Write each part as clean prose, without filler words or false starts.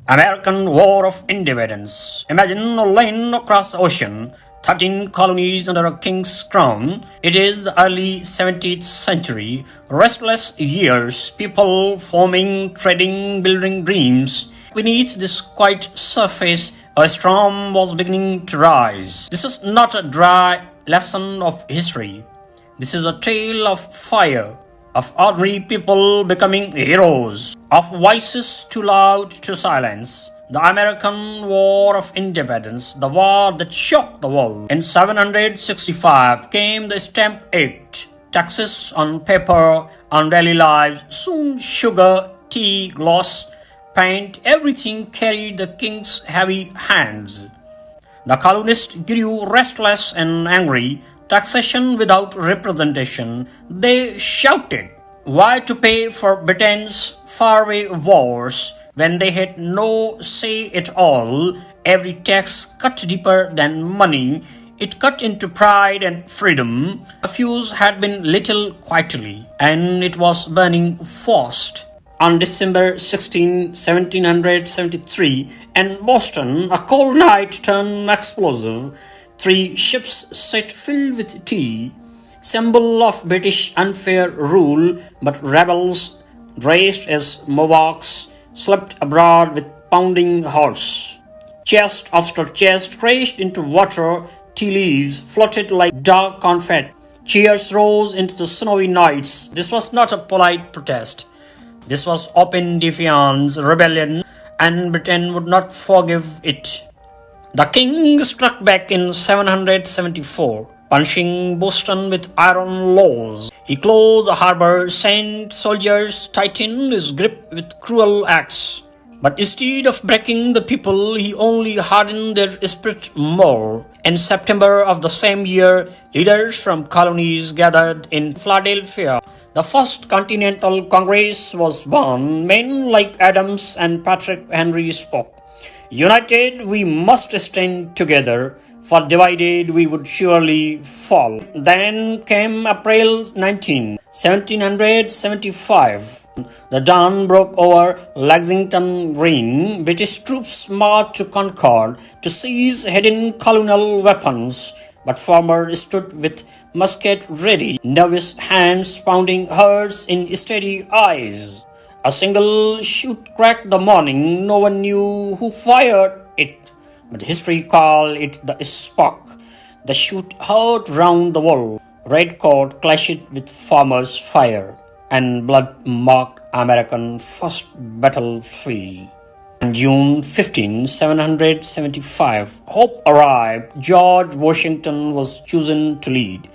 American War of Independence. Imagine a line across the ocean, 13 colonies under a king's crown. It is the early 17th century. Restless years, people forming, trading, building dreams. Beneath this quiet surface, a storm was beginning to rise. This is not a dry lesson of history. This is a tale of fire, of ordinary people becoming heroes, of voices too loud to silence. The American War of Independence, the war that shocked the world. In 765 came the Stamp Act, taxes on paper, on daily lives. Soon sugar, tea, gloss, paint, everything carried the king's heavy hands. The colonists grew restless and angry. Taxation without representation. They shouted, why to pay for Britain's faraway wars when they had no say at all? Every tax cut deeper than money. It cut into pride and freedom. The fuse had been lit quietly, and it was burning fast. On December 16, 1773, in Boston, a cold night turned explosive. 3 ships set filled with tea, symbol of British unfair rule, but rebels, dressed as Mohawks, slept abroad with pounding hearts. Chest after chest crashed into water, tea leaves floated like dark confetti. Cheers rose into the snowy nights. This was not a polite protest. This was open defiance, rebellion, and Britain would not forgive it. The king struck back in 774, punishing Boston with iron laws. He closed the harbor, sent soldiers, tightened his grip with cruel acts. But instead of breaking the people, he only hardened their spirit more. In September of the same year, leaders from colonies gathered in Philadelphia. The First Continental Congress was born. Men like Adams and Patrick Henry spoke. United, we must stand together, for divided we would surely fall. Then came April 19, 1775. The dawn broke over Lexington Green. British troops marched to Concord to seize hidden colonial weapons, but Farmer stood with musket ready, nervous hands pounding hers in steady eyes. A single shot cracked the morning. No one knew who fired it, but history called it the spark. The shot hurt round the world. Red coat clashed with Farmer's fire, and blood marked American first battlefield. On June 15, 1775, hope arrived. George Washington was chosen to lead.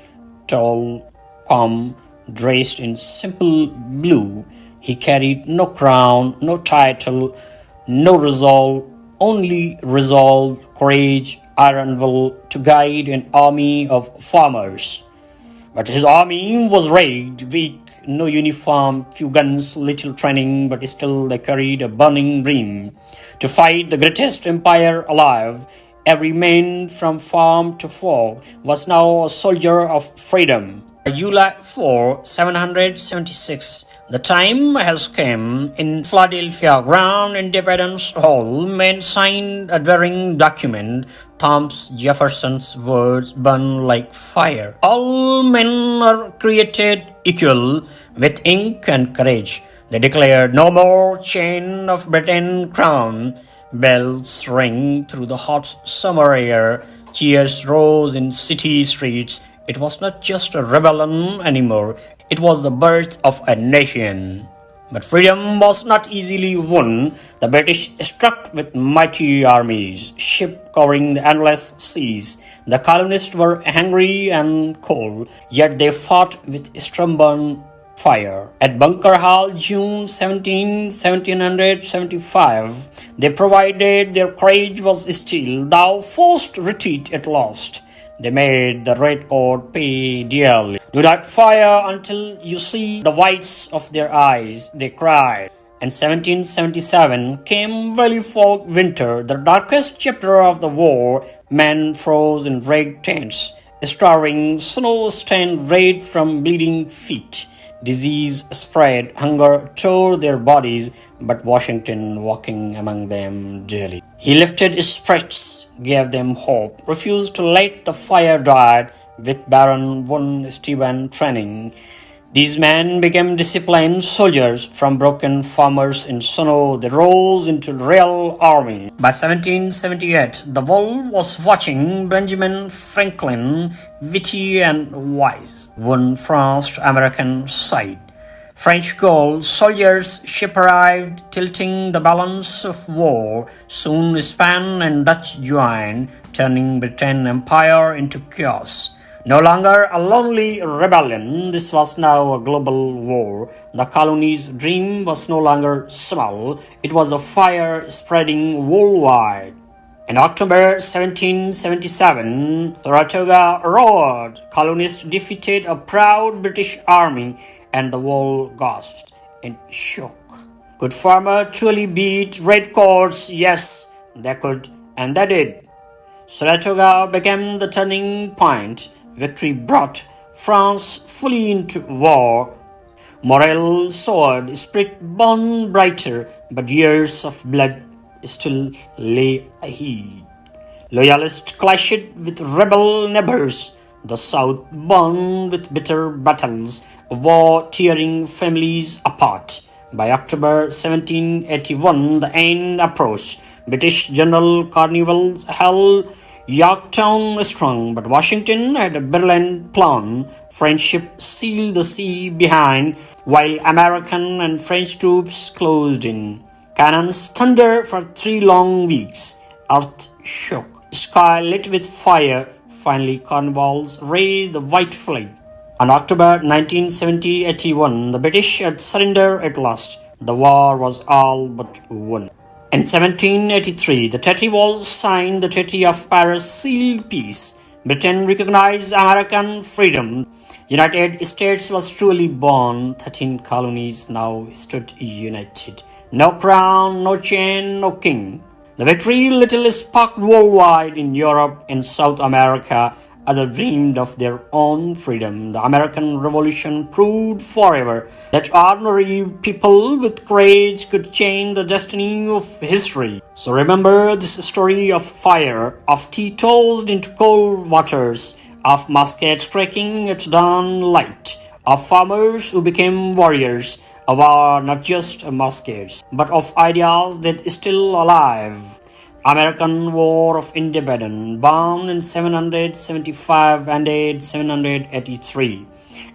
Tall, calm, dressed in simple blue, he carried no crown, no title, no resolve, only resolve, courage, iron will to guide an army of farmers. But his army was ragged, weak, no uniform, few guns, little training, but still they carried a burning dream. To fight the greatest empire alive, every man from farm to fork was now a soldier of freedom. July 4, 776, the time has come. In Philadelphia Grand Independence Hall, men signed a daring document. Thomas Jefferson's words burn like fire. All men are created equal with ink and courage. They declared no more chain of Britain crown. Bells ring through the hot summer air. Cheers rose in city streets. It was not just a rebellion anymore. It was the birth of a nation. But freedom was not easily won. The British struck with mighty armies, ships covering the endless seas. The colonists were hungry and cold, yet they fought with stubborn fire. At Bunker Hill, June 17, 1775, they provided their courage was still. Thou forced retreat at last. They made the redcoat pay dearly. Do not fire until you see the whites of their eyes, they cried. In 1777 came Valley Fog winter, the darkest chapter of the war. Men froze in ragged tents, starring, snow stained red from bleeding feet. Disease spread, hunger tore their bodies, but Washington walking among them daily. He lifted his spirits, gave them hope, refused to let the fire die with Baron von Steuben training. These men became disciplined soldiers. From broken farmers in snow, they rose into real army. By 1778, the world was watching Benjamin Franklin, witty and wise, won France to American side. French gold soldiers ship arrived, tilting the balance of war. Soon Spain and Dutch joined, turning Britain Empire into chaos. No longer a lonely rebellion, this was now a global war. The colony's dream was no longer small, it was a fire spreading worldwide. In October 1777, Saratoga roared. Colonists defeated a proud British army, and the world gasped in shock. Could farmer truly beat redcoats? Yes, they could, and they did. Saratoga became the turning point. Victory brought France fully into war. Morale soared, spirit burned brighter, but years of blood still lay ahead. Loyalists clashed with rebel neighbors. The South burned with bitter battles, war tearing families apart. By October 1781, the end approached. British General Cornwallis held Yorktown strong, but Washington had a brilliant plan. Friendship sealed the sea behind, while American and French troops closed in. Cannons thundered for 3 long weeks. Earth shook, sky lit with fire. Finally, Cornwallis raised the white flag. On October 1970-81, the British had surrendered at last. The war was all but won. In 1783, the treaty was signed. The Treaty of Paris sealed peace. Britain recognized American freedom. United States was truly born. 13 colonies now stood united. No crown, no chain, no king. The victory little sparked worldwide. In Europe and South America, others dreamed of their own freedom. The American Revolution proved forever that ordinary people with courage could change the destiny of history. So remember this story of fire, of tea tossed into cold waters, of musket cracking at dawn light, of farmers who became warriors, of war not just muskets, but of ideas that are still alive. American War of Independence, born in 775, ended 783.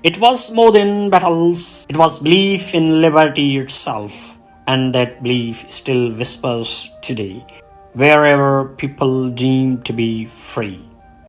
It was more than battles, it was belief in liberty itself, and that belief still whispers today, wherever people dream to be free.